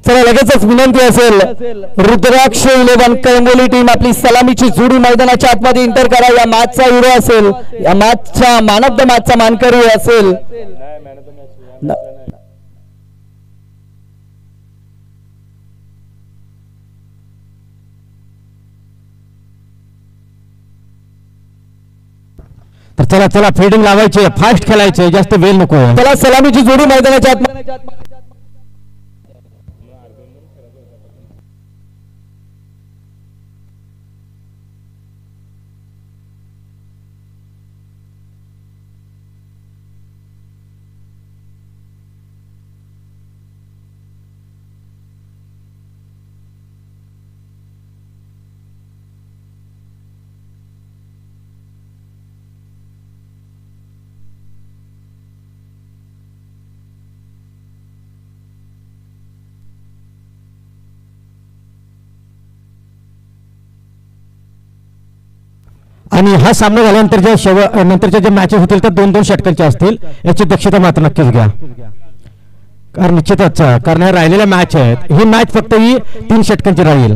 चला लगेचच विनंती असेल रुद्राक्ष 11 कळंबोली टीम आपली सलामीची जोडी मैदानाच्या आतमध्ये इंटर करा। या मॅचचा हिरो असेल, या मॅचचा मॅन ऑफ द मॅचचा मानकरी असेल। तर चला चला फिल्डिंग लावायचे, फास्ट खेळायचे, जास्त वेळ नको। चला सलामीची जोडी मैदानाच्या आतमध्ये आणि हा सामना झाल्यानंतर नंतरच्या जे मॅचेस होतील तर 2-2 षटकांचे असतील, याची दक्षता मात्र नक्कीच घ्या। कारण निश्चितच कारण राहिलेल्या मॅच आहेत, ही मॅच फक्त ही 3 षटकांची राहील।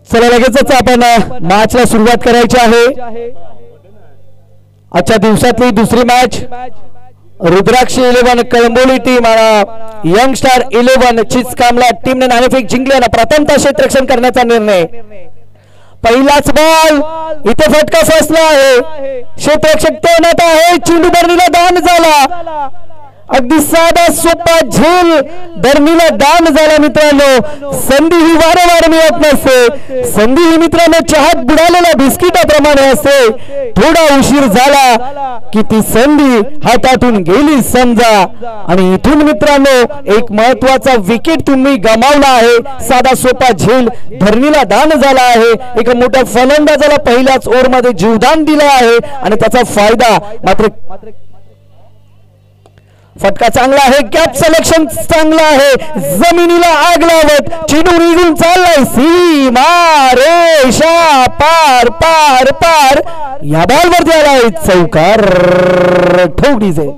चला लगेचच आपण मॅचला सुरुवात करायची आहे। आजच्या दिवसातली दुसरी मॅच रुद्राक्ष 11 कळंबोली टीम आणि यंग स्टार 11 चिचकामला टीमने नाणेफेक जिंकली आणि प्रथमतः क्षेत्ररक्षण करण्याचा निर्णय। पहिलाच बॉल इथे फटका फसला आहे, क्षेत्ररक्षक तैनात आहे, चेंडू बर्नीला दान झाला, अगदी साधा सोपा झेल धरणीला दान झाला। मित्रांनो संधी ही वारंवार मिळत नसते, संधी ही मित्रांनो चहात बुडालेल्या बिस्किटाप्रमाणे असते, थोडा उशीर झाला की ती संधी हातातून गेली समजा। आणि इथून मित्रांनो एक महत्वाचा विकेट तुम्ही गमावला आहे, साधा सोपा झेल धरणीला दान झाला आहे, एका मोठ्या फलंदाजाला पहिल्याच ओव्हरमध्ये जीवदान दिलं आहे आणि त्याचा फायदा मात्र फटका चांगला आहे, गॅप सिलेक्शन चांगला आहे, जमिनीला आग लावत चेंडू निघून चाललाय सीमा रेषा पार पार पार, या बॉलवरती आलाय चौकार ठोकडीचे।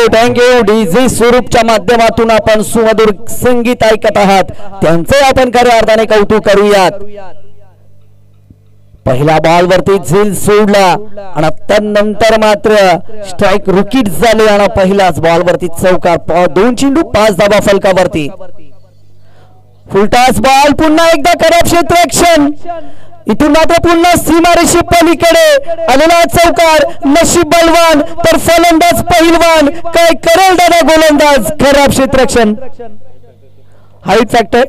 थँक्यू डीजे स्वरूपच्या माध्यमातून आपण सुमधुर संगीत ऐकत आहात, त्यांचे आपण खऱ्या अर्थाने कौतुक करूयात। पहिल्या बॉलवरती झेल सोडला आणि त्यानंतर मात्र स्ट्राइक रुकीट झाले आणि पहिल्याच बॉलवरती चौकार, 2 चेंडू 5 धावा फलकावरती। फुलटॉस बॉल पुन्हा एकदा खराब क्षेत्ररक्षण, इथून मात्र पुन्हा सीमारेषे पलीकडे आलेला चौकार, नशीब बलवान तर फलंदाज पहिलवान, काय करेल दादा गोलंदाज, खराब क्षेत्ररक्षण। हाईट फॅक्टर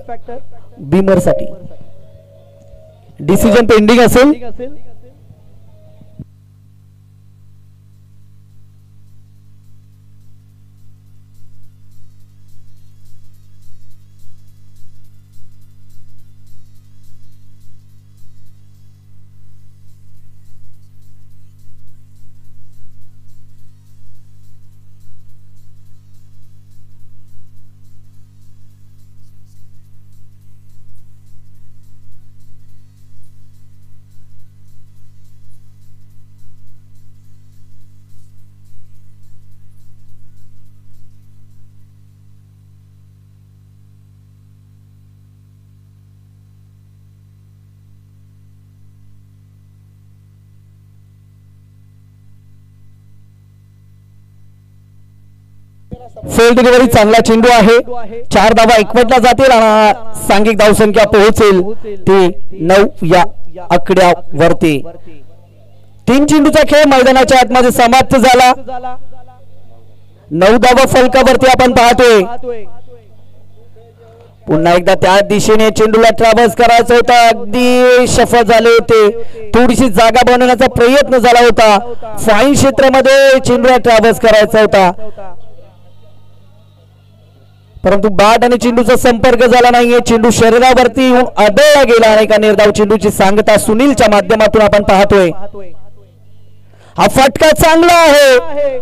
बीमर साठी डिसिजन पेंडिंग असेल। फेल डिलिव्हरी, चांगला चेंडू आहे, 4 धावा एकवटला जातील आणि सांघिक धावसंख्या पोहोचेल ती 9 या आकड्यावरती। 3 चेंडूचा खेळ मैदानाच्या आतमध्ये समाप्त झाला। 9 धावा फलकावरती आपण पाहतोय. पुन्हा एकदा त्या दिशेने चेंडूला ट्रॅव्हर्स करायचा होता. अगदी सफल झाले होते. थोडीशी जागा बनवण्याचा प्रयत्न झाला होता. फाईन क्षेत्रामध्ये चेंडूला ट्रॅव्हर्स करायचा होता, परंतु बॅट आणि चेंडूचा संपर्क झाला नाहीये. चेंडू शरीरावरती आदळला गेला आणि एका निर्धाव चेंडूची सांगता सुनीलच्या माध्यमातून आपण पाहतोय. हा फटका चांगला आहे.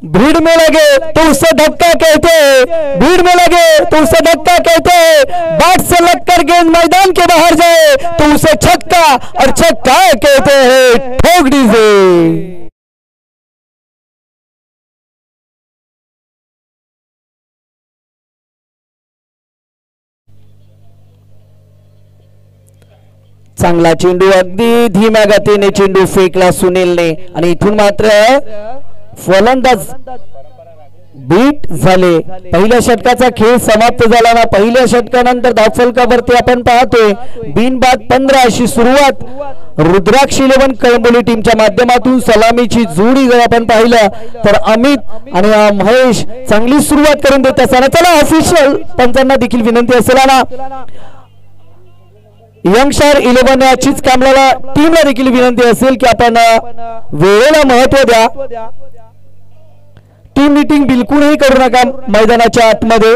भीड़ में लगे तो उसे धक्का कहते हैं, भीड़ में लगे तो उसे धक्का कहते हैं, बैट से लगकर गेंद मैदान के बाहर जाए तो उसे छक्का और छक्का कहते हैं. ठोक दीजिए. चांगला चेंडू अगदी धीम्या गतीने चेंडू फेकला सुनीलने आणि इथून मात्र फलंदाज बीट झाले. पहिल्या षटकाचा खेळ समाप्त झाला ना. पहिल्या षटकानंतर धावफलकावरती आपण पाहतोय बिनबाद 15 अशी सुरुवात रुद्राक्ष 11 कळंबोली टीमच्या माध्यमातून. सलामीची जोडी जर आपण पाहिलं तर अमित आणि महेश चांगली सुरुवात करून देत असताना चला ऑफिशियल पंचांना देखील विनंती असेल ना, यंगस्टार 11 याचीच कामला टीमला देखील विनंती असेल की आपण वेळेला महत्व द्या. टीम मीटिंग बिलकुलही करू नका मैदानाच्या आतमध्ये,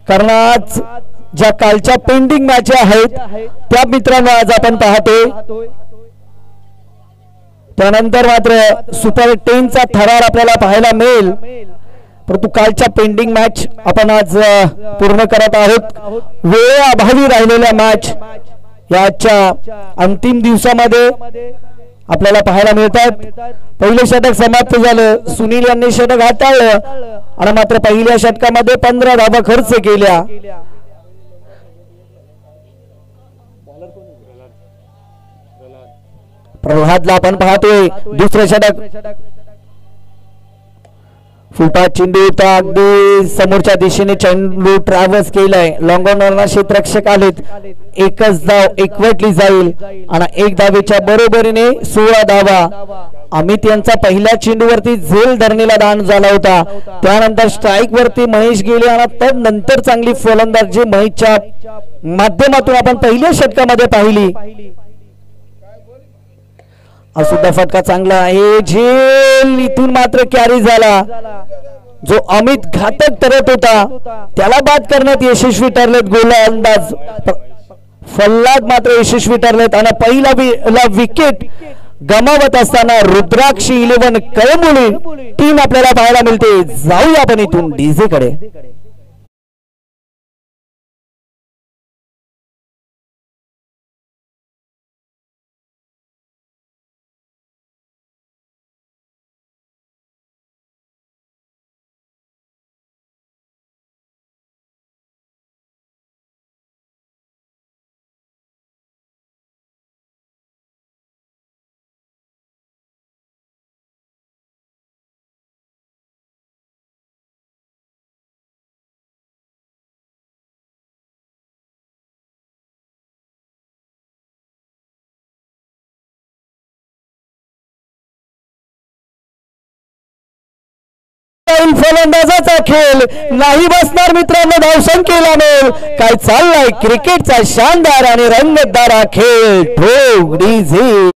कारण आज ज्या कालच्या पेंडिंग मॅच आहेत त्या मित्रांनो आज आपण पाहतोय. त्यानंतर मात्र सुपर 10 चा थरार आपल्याला पाहायला मिळेल, परंतु कालच्या पेंडिंग मॅच आपण आज पूर्ण करत आहोत. वेळेअभावी राहिलेल्या मॅच याच्या अंतिम दिवसामध्ये आपल्याला पाहायला मिळतात. पहिले षटक समाप्त झालं. सुनील यांनी षटक हाताळलं आणि मात्र पहिल्या षटकामध्ये 15 धावा खर्च केल्या. प्रल्हादला आपण पाहतोय दुसरं षटक. फुलपाथ चेंडू होता. अगदी समोरच्या दिशेने चेंडू ट्रॅव्हर्स केलाय. लॉंग ऑन क्षेत्ररक्षक आलेत. एकच धाव एकवटली जाईल आणि एक धावेच्या बरोबरीने 16 धावा. अमित यांचा पहिल्या चेंडूवरती झेल धरणीला दान झाला होता. त्यानंतर स्ट्राईक वरती महेश गेले आणि त्यानंतर चांगली फलंदाजी महेशच्या माध्यमातून आपण पहिल्या षटकामध्ये पाहिली. सुद्धा फटका चांगला आहे. झेल इथून मात्र कॅरी झाला. जो अमित घातक ठरत होता त्याला बाद करण्यात यशस्वी ठरलेत गोलंदाज. फलंदाज मात्र यशस्वी ठरलेत आणि पहिला विकेट गमावत असताना रुद्राक्ष 11 कळंबोली टीम आपल्याला पाहायला मिळते. जाऊया आपण इथून डीजे कडे. फलंदाजाचा खेळ नाही बसणार मित्रांनो. धावसंख्येला मिळेल काय चाललाय क्रिकेटचा शानदार आणि रंगतदार हा खेळ. ठोक डीजे.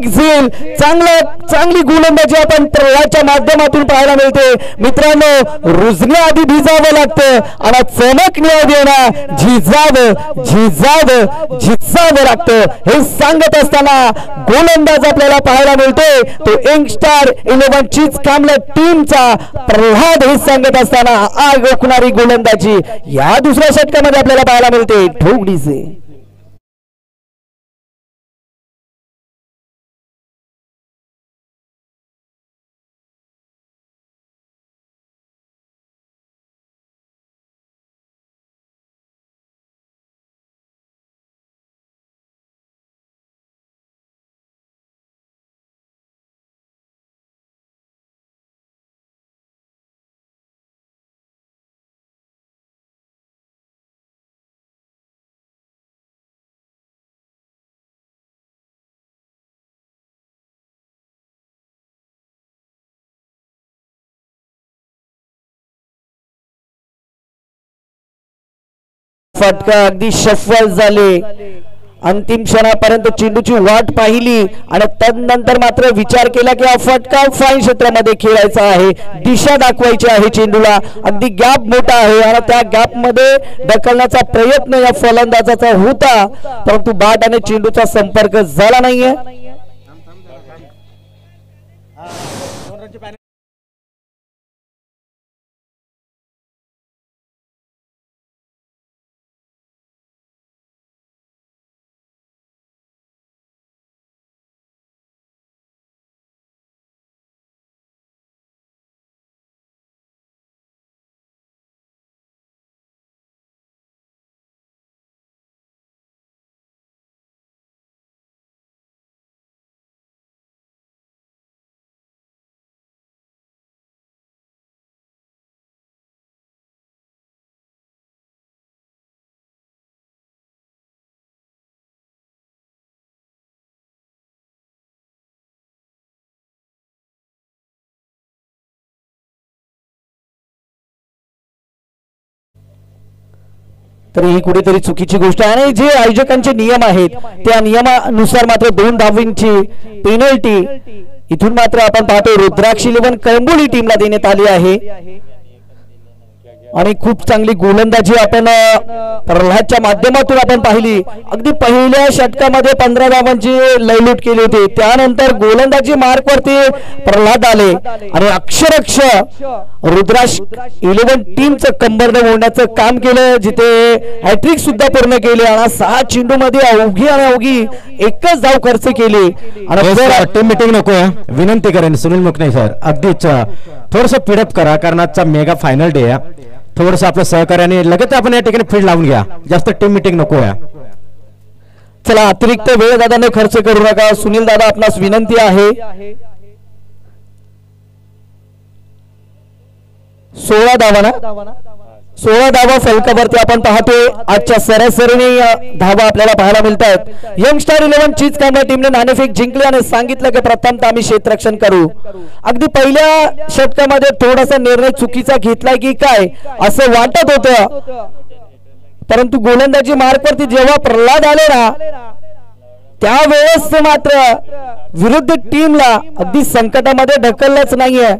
बिग झेल चांगली गोलंदाजी आपण प्रल्हादच्या माध्यमातून पाहायला मिळते. मित्रांनो रुजण्याआधी भिजावं लागतं आणि चमकण्याआधी झिजावं लागतं हे सांगत असताना गोलंदाज आपल्याला पाहायला मिळतोय तो यंगस्टार 11 चीज कामला टीमचा प्रल्हाद हे सांगत असताना आग ओकणारी गोलंदाजी या दुसऱ्या षटकामध्ये आपल्याला पाहायला मिळते. ठोकडीचे फटका अगदी शफल झाले. अंतिम क्षणापर्यंत चेंडूची वाट पाहिली आणि तदनंतर मात्र विचार केला की हा फटका फाईन क्षेत्रामध्ये खेळायचा आहे. दिशा दाखवायची आहे चेंडूला. अगदी गॅप मोठा आहे आणि त्या गॅप मध्ये ढकलण्याचा प्रयत्न या फलंदाजाचा होता परंतु बॅट आणि चेंडूचा संपर्क झाला नाहीये. तर ही कुठेतरी चुकीची गोष्ट आहे आणि जे आयोजकांचे नियम आहेत त्या नियमानुसार मात्र 2 धावांची पेनल्टी इथून मात्र आपण पाहतो रुद्राक्ष 11 कळंबोली टीमला देण्यात आली आहे. आणि खूप चांगली गोलंदाजी आपण प्रल्हादच्या माध्यमातून आपण पाहिली. अगदी पहिल्या षटकामध्ये 15 धावांची लयलूट केली होती. त्यानंतर गोलंदाजी मार्कवरती प्रल्हाद आले आणि अक्षरशः रुद्राक्ष 11 टीमचं कंबर मोडण्याचं काम केलं जिथे हॅट्रिक सुद्धा पूर्ण केले आणि 6 चेंडू मध्ये अवघी एकच धाव खर्च केली. आणि टीम मीटिंग नको विनंती करेन सुनील मुकणे सर अगदीच थोडस पिडअप करा कारण आजचा मेगा फायनल डे आहे. थोडस आपल्या सहकार्याने लगेच आपण या ठिकाणी फील्ड लावून घ्या. जास्त टीम मीटिंग नको आहे. चला अतिरिक्त वेळ दादाने खर्च करू नका. सुनील दादा आपणास विनंती आहे. 16 धावा ना 16 धावा फलकावरती आपण पाहतोय. आजच्या सरासरीने धावा आपल्याला पाहायला मिळत आहेत. यंगस्टार 11 चीज कामला टीमने नाणेफेक जिंकली आणि सांगितलं की प्रथमतः आम्ही क्षेत्ररक्षण करू. अगदी पहिल्या षटकामध्ये थोडासा निर्णय चुकीचा घेतलाय की काय असं वाटत होतं परंतु गोलंदाजी मार्कवरती जेव्हा प्रल्हाद आले ना त्यावेळेस मात्र विरुद्ध टीमला अगदी संकटामध्ये ढकललंच नाहीये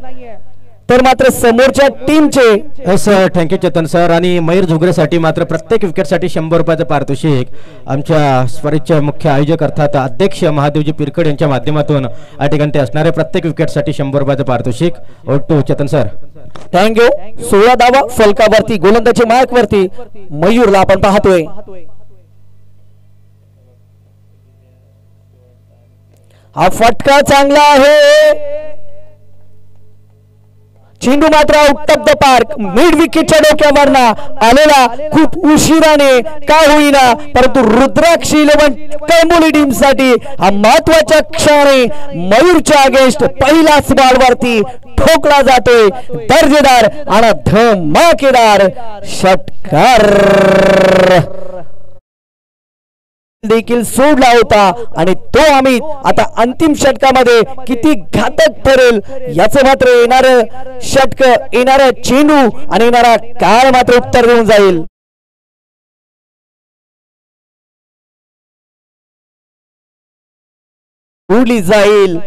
तर मात्र समोरच्या टीमचे सर थँक्यू चेतन सर. आणि मयूर झुगरेसाठी मात्र प्रत्येक विकेटसाठी 100 रुपयाचं पारितोषिक आमच्या स्पर्धेचे मुख्य आयोजक अर्थात अध्यक्ष महादेवजी पिरकड यांच्या माध्यमातून या ठिकाणी असणारे प्रत्येक विकेटसाठी 100 रुपयाचं पारितोषिक. ओटू चेतन सर थँक्यू. 16 धावा फलकावरती गोलंदाजी मार्कवरती मयूरला आपण पाहतोय. हा फटका चांगला आहे. चेंडू मात्र out of the park mid विकेटच्या डोक्यावर आलेला खूप उशिराने का होईना परंतु रुद्राक्ष 11 कळंबोली टीम साठी हा महत्वाचा क्षण आहे. मयूरच्या अगेन्स्ट पहिलाच बॉलवरती ठोकला जातोय दर्जेदार आणि धमाकेदार षटकार देखील सोडला होता आणि तो आम्ही आता अंतिम षटकामध्ये किती घातक ठरेल याचं मात्र येणार षटक येणारा चेंडू आणि येणारा काळ मात्र उत्तर देऊन जाईल. जोडली जाईल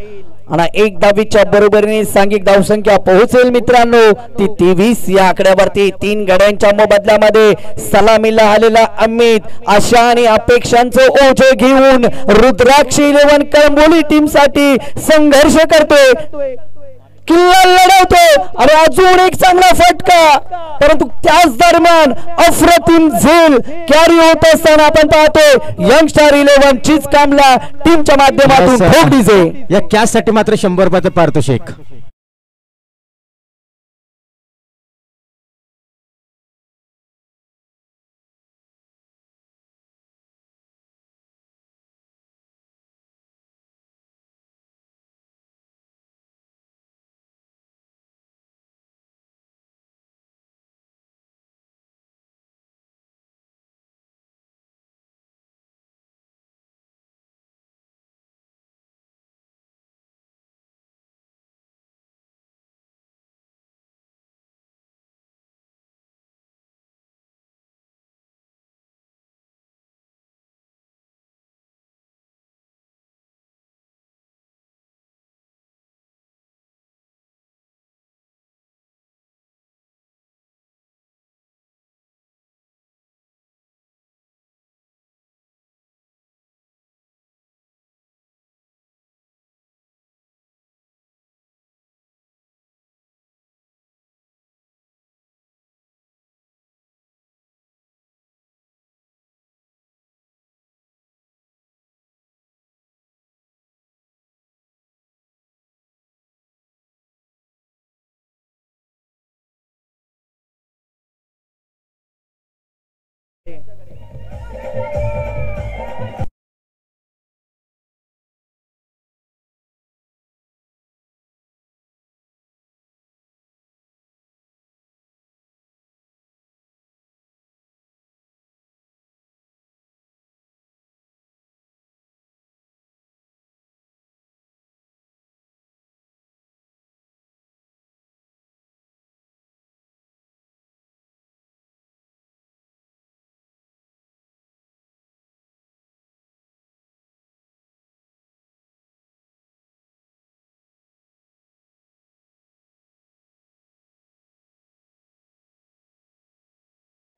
आणि 1 धावीच्या बरोबरीने सांघिक धावसंख्या पोहोचेल मित्रांनो ती 23 या आकड्यावरती. 3 गड्यांच्या मोबदल्यामध्ये सलामीला आलेला अमित आशा आणि अपेक्षांचं ओझे घेऊन रुद्राक्ष 11 कळंबोली टीम साठी संघर्ष करतोय, किल्ला लढवतो आणि अजून एक चांगला फटका. परंतु त्याच दरम्यान अफरतीन झेल कॅरी होत असताना आपण पाहतोय यंगस्टार 11 चिचकामला टीमच्या माध्यमातून ठोक डीजे. या कॅच साठी मात्र 100 रुपयाचं पारितोषिक.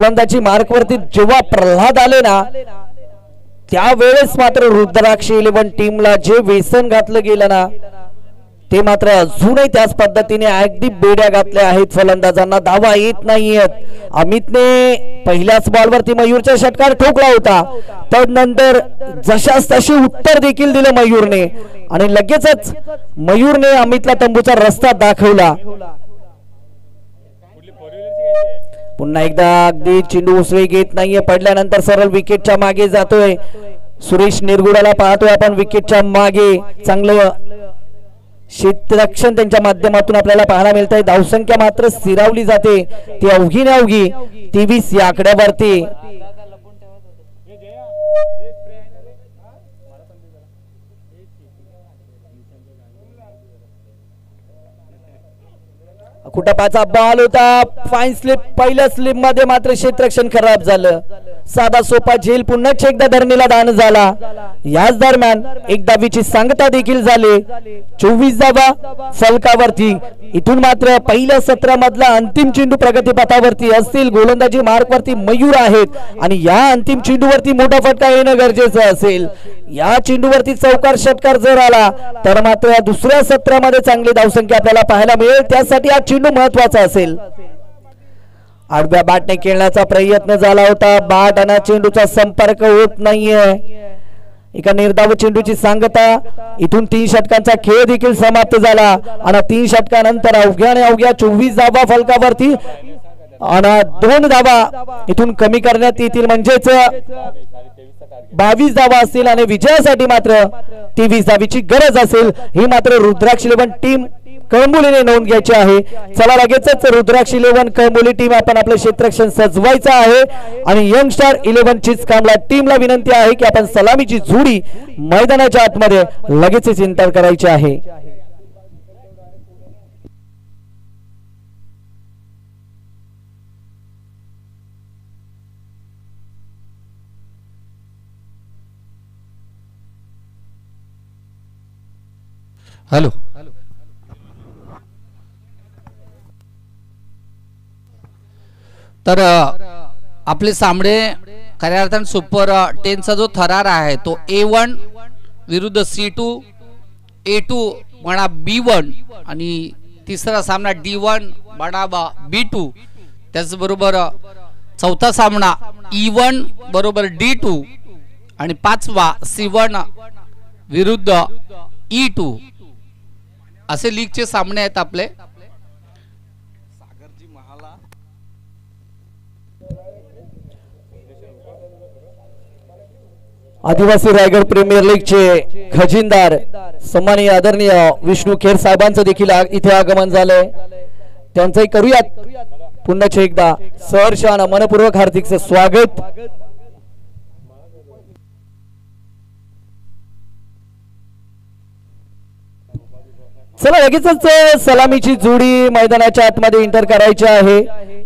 गोलंदाजी मार्क वरती जेव्हा प्रल्हाद आले ना त्यावेळेस मात्र रुद्राक्ष 11 टीमला जे व्यसन घातलं गेलं ना ते मात्र अजूनही त्याच पद्धतीने अगदी बेड्या घातल्या आहेत. फलंदाजांना धावा येत नाहीयेत. अमितने पहिल्याच बॉलवरती मयूरचा षटकार ठोकला होता, त्यानंतर जशास तशी उत्तर देखील दिलं मयूरने आणि लगेचच मयूरने अमितला तंबूचा रस्ता दाखवला. पुन्हा एकदा अगदी चेंडू उसळी घेत नाहीये, पडल्यानंतर सरळ विकेटच्या मागे जातोय. सुरेश निरगुडाला पाहतोय आपण विकेटच्या मागे. चांगलं क्षेत्ररक्षण त्यांच्या माध्यमातून आपल्याला पाहायला मिळत आहे. धावसंख्या मात्र स्थिरावली जाते ती अवघी न अवघी 23 या आकड्यावरती. कुटापाचा बॉल होता, फाईन स्लिप. पहिल्या स्लिप मध्ये मात्र क्षेत्ररक्षण खराब झालं. साधा सोपा झेल पुन्हा एकदा धरणीला दान झाला. याच दरम्यान 1 धावीची सांगता देखील झाली. 24 धावा फलकावरती. इथून मात्र पहिल्या 17 मधला अंतिम चेंडू प्रगतीपथावरती असतील. गोलंदाजी मार्क वरती मयूर आहेत आणि या अंतिम चेंडूवरती मोठा फटका येणं गरजेचं असेल. या चेंडूवरती चौकार षटकार जर आला तर मात्र या दुसऱ्या सत्रामध्ये चांगली धावसंख्या आपल्याला पाहायला मिळेल. त्यासाठी हा चेंडू महत्वाचा असेल. आडव्या बॅटने खेळण्याचा प्रयत्न झाला होता, बॅट आणि चेंडूचा संपर्क होत नाहीये. एका निर्धाव चेंडूची सांगता. इथून 3 षटकांचा खेळ देखील समाप्त झाला आणि 3 षटकानंतर अवघ्या 24 धावा फलकावरती आणि 2 धावा इथून कमी करण्यात येतील, म्हणजेच 22 धावा असतील आणि विजयासाठी मात्र 23 धावीची गरज असेल. ही मात्र रुद्राक्ष 11 टीम कळंबोलीने नोंद घ्यायची आहे. चला लगेचच रुद्राक्ष 11 कळंबोली टीम आपण आपलं क्षेत्ररक्षण सजवायचं आहे आणि यंगस्टार 11 चिचकामला टीमला विनंती आहे की आपण सलामीची जोडी मैदानाच्या आतमध्ये लगेचच एंटर करायची आहे. हॅलो तर आपले सामने खऱ्या अर्थाने सुपर 10चा जो थरार आहे तो A1 विरुद्ध C2 A2 म्हणा B1 आणि तिसरा सामना D1 म्हणा B2 त्याचबरोबर चौथा सामना E1 बरोबर D2 आणि पाचवा C1 विरुद्ध E2 असे लीगचे सामने आहेत आपले. आदिवासी रायगड प्रीमियर लीगचे खजिनदार सन्माननीय आदरणीय विष्णू खेर साहेबांचं देखील इथे आगमन झालंय. त्यांचंही करूयात पुन्हा एकदा सहर्ष आणि मनपूर्वक हार्दिक स्वागत. चला लगेचच सलामीची जोडी मैदानाच्या आतमध्ये इंटर करायची आहे.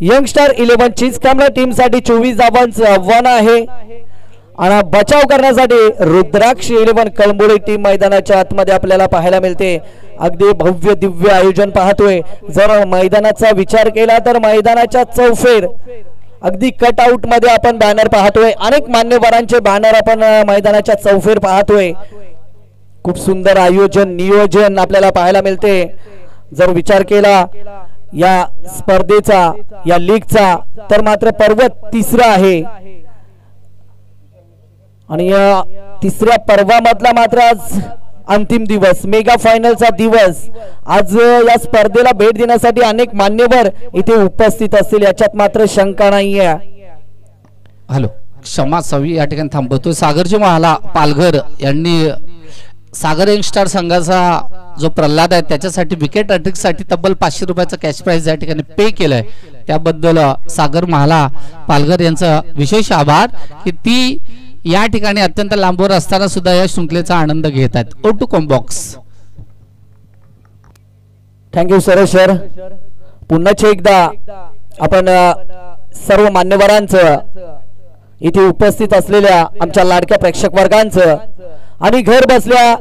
यंगस्टार 11 चिचकामला टीम साठी 24 धावांचं आव्हान आहे आणि बचाव करण्यासाठी रुद्राक्ष 11 कळंबोली टीम मैदानाच्या आतमध्ये आपल्याला पाहायला मिळते. अगदी भव्य दिव्य आयोजन पाहतोय. जर मैदानाचा विचार केला तर मैदानाच्या चौफेर अगदी कट आउट मध्ये आपण बॅनर पाहतोय. अनेक मान्यवरांचे बॅनर आपण मैदानाच्या चौफेर पाहतोय. खूप सुंदर आयोजन नियोजन आपल्याला पाहायला मिळते. जर विचार केला या स्पर्धेचा या लीगचा तर मात्र पर्वत तिसरा आहे आणि या तिसऱ्या पर्वामधला मात्र आज अंतिम दिवस मेगा फायनलचा दिवस. आज या स्पर्धेला भेट देण्यासाठी अनेक मान्यवर इथे उपस्थित असतील याच्यात मात्र शंका नाहीये. हॅलो क्षमा सवी या ठिकाणी थांबवतोय. सागरजी महाला पालघर यांनी सागर यंगस्टार संघाचा जो प्रल्हाद आहे त्याच्यासाठी विकेट साठी तब्बल 500 रुपयाचा कॅश प्राइज या ठिकाणी पे केलाय. त्याबद्दल सागर महाला पालघर यांचा विशेष आभार की ती या ठिकाणी अत्यंत लांबवर असताना सुद्धा या शृंखलेचा आनंद घेत आहेत. O2 combox thank you sir. पुन्हा एकदा आपण सर्व मान्यवरांचं इथे उपस्थित असलेल्या आमच्या लाडक्या प्रेक्षक वर्गांचं आणि घर बसल्या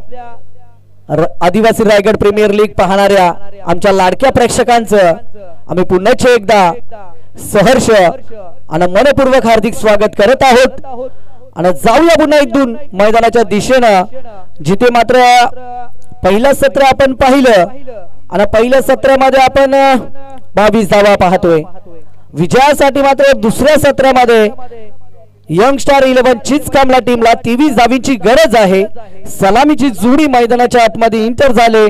आदिवासी रायगड प्रीमियर लीग पाहणाऱ्या आमच्या लाडक्या प्रेक्षकांचं आम्ही पुन्हा एकदा सहर्ष आणि मनपूर्वक हार्दिक स्वागत करत आहोत. आणि जाऊया पुन्हा इथून मैदानाच्या दिशेनं जिथे मात्र पहिलं सत्र आपण पाहिलं आणि पहिल्या सत्रामध्ये आपण 22 धावा पाहतोय. विजयासाठी मात्र दुसऱ्या सत्रामध्ये यंगस्टार 11 चिचकामला टीमला 23 धावींची गरज आहे. सलामीची जोडी मैदानाच्या आतमध्ये इंटर झाले.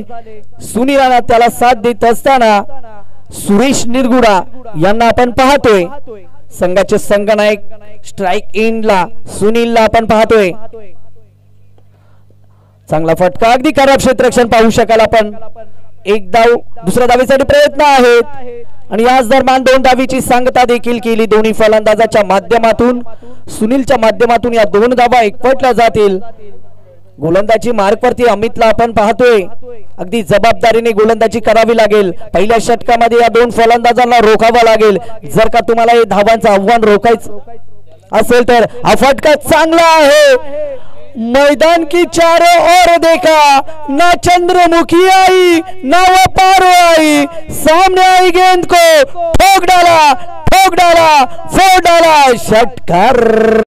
सुनील राणा त्याला साथ देत असताना सुरेश निरगुडा यांना आपण पाहतोय. संघाचे संघनायक स्ट्राइक एंडला सुनीलला आपण पाहतोय. चांगला फटका अगदी खराब क्षेत्ररक्षण पाहू शकाल आपण. एक धाव दुसऱ्या धावेसाठी प्रयत्न आहेत आणि याच दरम्यान 2 धावीची सांगता देखील केली. दोन्ही फलंदाजाच्या माध्यमातून सुनीलच्या माध्यमातून या 2 धावा एकवटल्या जातील. गोलंदाजी मार्कवरती अमितला आपण पाहतोय. अगदी जबाबदारीने गोलंदाजी करावी लागेल. पहिल्या षटकामध्ये या 2 फलंदाजांना रोखावं लागेल. जर का तुम्हाला हे धावांचं आव्हान रोखायचं असेल तर हा फटका चांगला आहे. मैदान की चारों ओर देखा ना चंद्रमुखी आई ना वो पारो आई. सामने आई गेंद को ठोक डाला फोड़ डाला षटकार.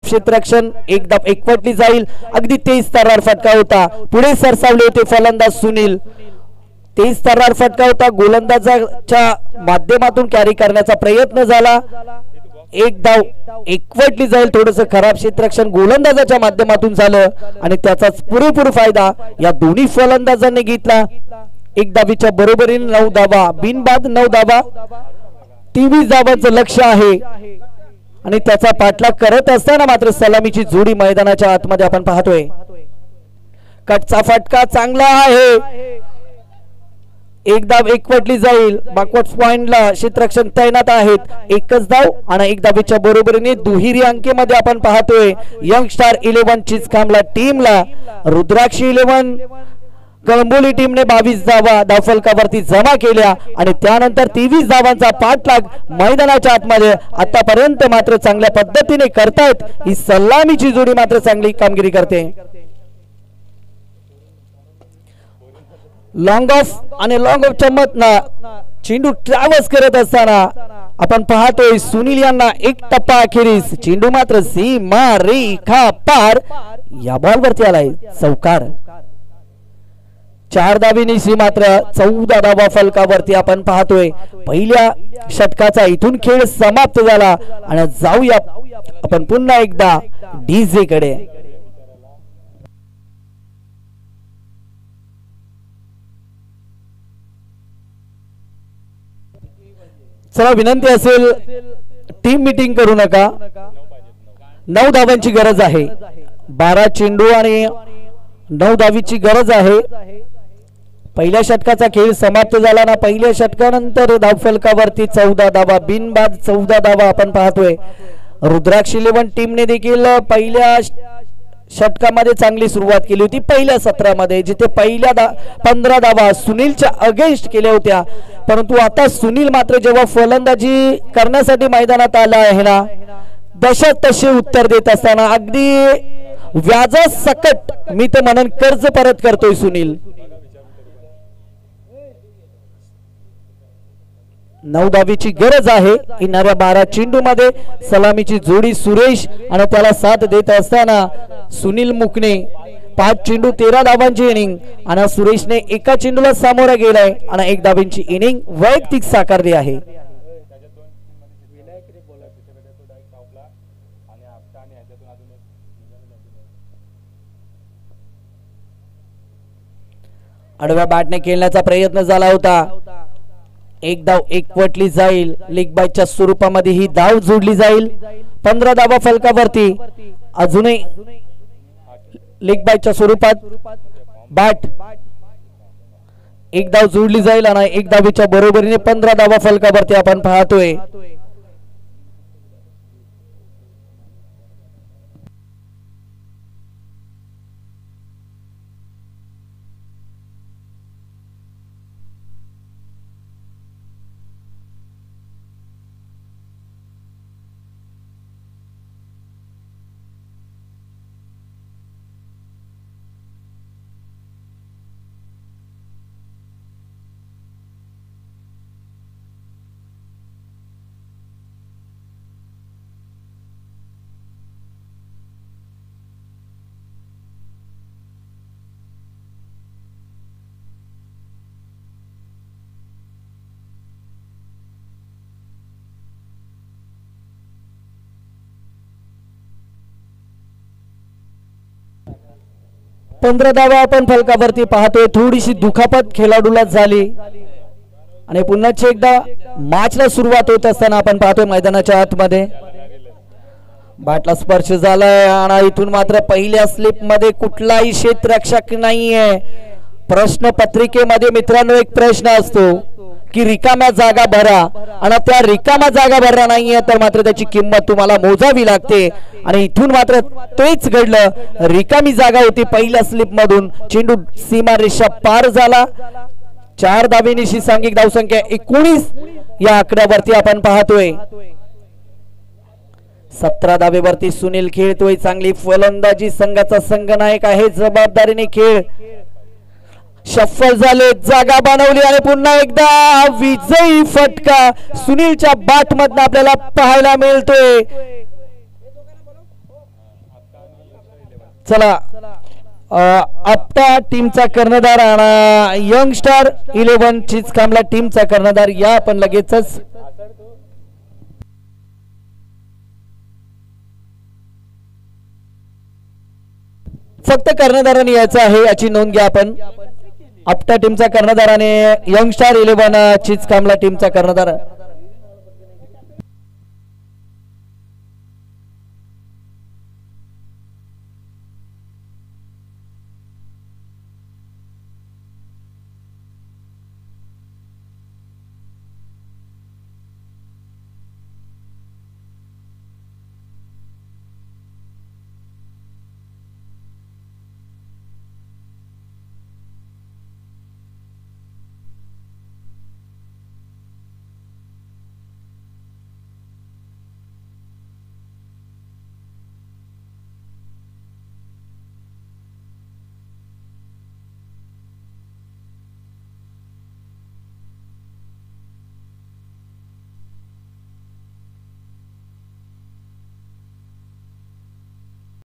क्षेत्ररक्षण एकदा एकवटली जाईल. अगदी तेज तर्रार फटका होता. पुढे सरसावले होते फलंदाज सुनील. तेज तर्रार फटका होता. गोलंदाजाच्या माध्यमातून कॅरी करण्याचा प्रयत्न झाला. एक धाव एकवटली जाईल. थोडंसं खराब क्षेत्ररक्षण गोलंदाजाच्या माध्यमातून झालं आणि त्याचाच पुरेपूर फायदा या दोन्ही फलंदाजांनी घेतला. एक धावीच्या बरोबरीने 9 धावा, बिनबाद 9 धावा, 23 धावांचं लक्ष आहे आणि त्याचा पाठलाग करत असताना मात्र सलामीची जोडी मैदानाच्या आतमध्ये आपण पाहतोय. कटचा फटका चांगला आहे, एक धाव एकवटली जाईल. बॅकवर्ड पॉइंटला क्षेत्ररक्षण तैनात आहेत. एकच धाव आणि एक धावीच्या बरोबरीने दुहेरी अंकेमध्ये आपण पाहतोय यंग स्टार 11 चिचकामला टीमला रुद्राक्षी 11 कळंबोली टीमने 22 धावा धावफलकावरती जमा केल्या आणि त्यानंतर 23 धावांचा पाठलाग मैदानाच्या आतमध्ये आतापर्यंत मात्र चांगल्या पद्धतीने करतायत. ही सलामीची जोडी मात्र चांगली कामगिरी करते. लॉंग ऑफ आणि लॉंग ऑफच्या मधना चेंडू ट्रॅव्हल्स करत असताना आपण पाहतोय सुनील यांना एक टप्पा अखेरीस. चेंडू मात्र सीमा रेखा पार या बॉलवरती आलाय. चौकार 4 धावीनिशी मात्र 14 धावा फलकावरती आपण पाहतोय. पहिल्या षटकाचा इथून खेळ समाप्त झाला आणि जाऊया आपण पुन्हा एकदा डीजे कडे. चला विनंती असेल टीम मीटिंग करू नका. 9 धावांची गरज आहे. 12 चेंडू आणि 9 धावीची गरज आहे. पहिल्या षटकाचा खेळ समाप्त झाला ना. पहिल्या षटकानंतर धावफलकावरती 14 धावा, बिनबाद 14 धावा आपण पाहतोय. रुद्राक्ष 11 टीमने देखील पहिल्या षटकामध्ये चांगली सुरुवात केली होती. पहिल्या सत्रामध्ये जिथे पहिल्या 15 धावा सुनीलच्या अगेन्स्ट केल्या होत्या, परंतु आता सुनील मात्र जेव्हा फलंदाजी करण्यासाठी मैदानात आला आहे ना, दशा तसे उत्तर देत असताना अगदी व्याजासकट मी तर म्हणन कर्ज परत करतोय सुनील. 9 धावीची गरज आहे. येणाऱ्या 12 चेंडू मध्ये सलामीची जोडी सुरेश आणि त्याला साथ देत असताना सुनील मुकणे 5 चेंडू 13 धावांची इनिंग आणि सुरेशने एका चेंडूला सामोरा गेलाय आणि 1 धावांची इनिंग वैयक्तिक साकारली आहे. आडव्या बॅटने खेळण्याचा प्रयत्न झाला होता. एक धाव एकवटली जाईल. लेग बायच्या स्वरूपामध्ये ही धाव जोडली जाईल. 15 धावा फलकावरती. अजूनही लेग बायच्या स्वरूपात बॅट एक धाव जोडली जाईल आणि 1 धावीच्या बरोबरीने 15 धावा फलकावरती आपण पाहतोय. पंधरा धावा आपण फलकावरती पाहतोय. थोडीशी दुखापत खेळाडूला झाली आणि पुन्हा एकदा मॅचला सुरुवात होत असताना आपण पाहतोय मैदानाच्या आतमध्ये बॅटला स्पर्श झालाय आणि इथून मात्र पहिल्या स्लिप मध्ये कुठलाही क्षेत्ररक्षक नाहीये. प्रश्न पत्रिकेमध्ये मित्रांनो एक प्रश्न असतो की रिकाम्या जागा भरा आणि त्या रिकाम्या जागा भरला नाहीये तर मात्र त्याची किंमत तुम्हाला मोजावी लागते आणि इथून मात्र तेच घडलं. रिकामी जागा होती पहिल्या स्लिप मधून. चेंडू सीमा रेषा पार झाला. 4 धावेनिशी सांघिक धावसंख्या 19 या आकड्यावरती आपण पाहतोय. 17 धावेवरती सुनील खेळतोय. चांगली फलंदाजी. संघाचा संघनायक आहे. जबाबदारीने खेळ. शफल झाले. जागा बनवली आणि पुन्हा एकदा विजयी फटका सुनीलच्या बॅट मधून आपल्याला पाहायला मिळतोय. चला आपटा टीमचा कर्णधार आणि यंग स्टार 11 चिचकामला टीमचा कर्णधार या आपण लगेचच फक्त कर्णधाराने यायचं आहे याची नोंद घ्या आपण. आपटा टीमचा कर्णधार आणि यंग स्टार 11 चीज कामला टीमचा कर्णधार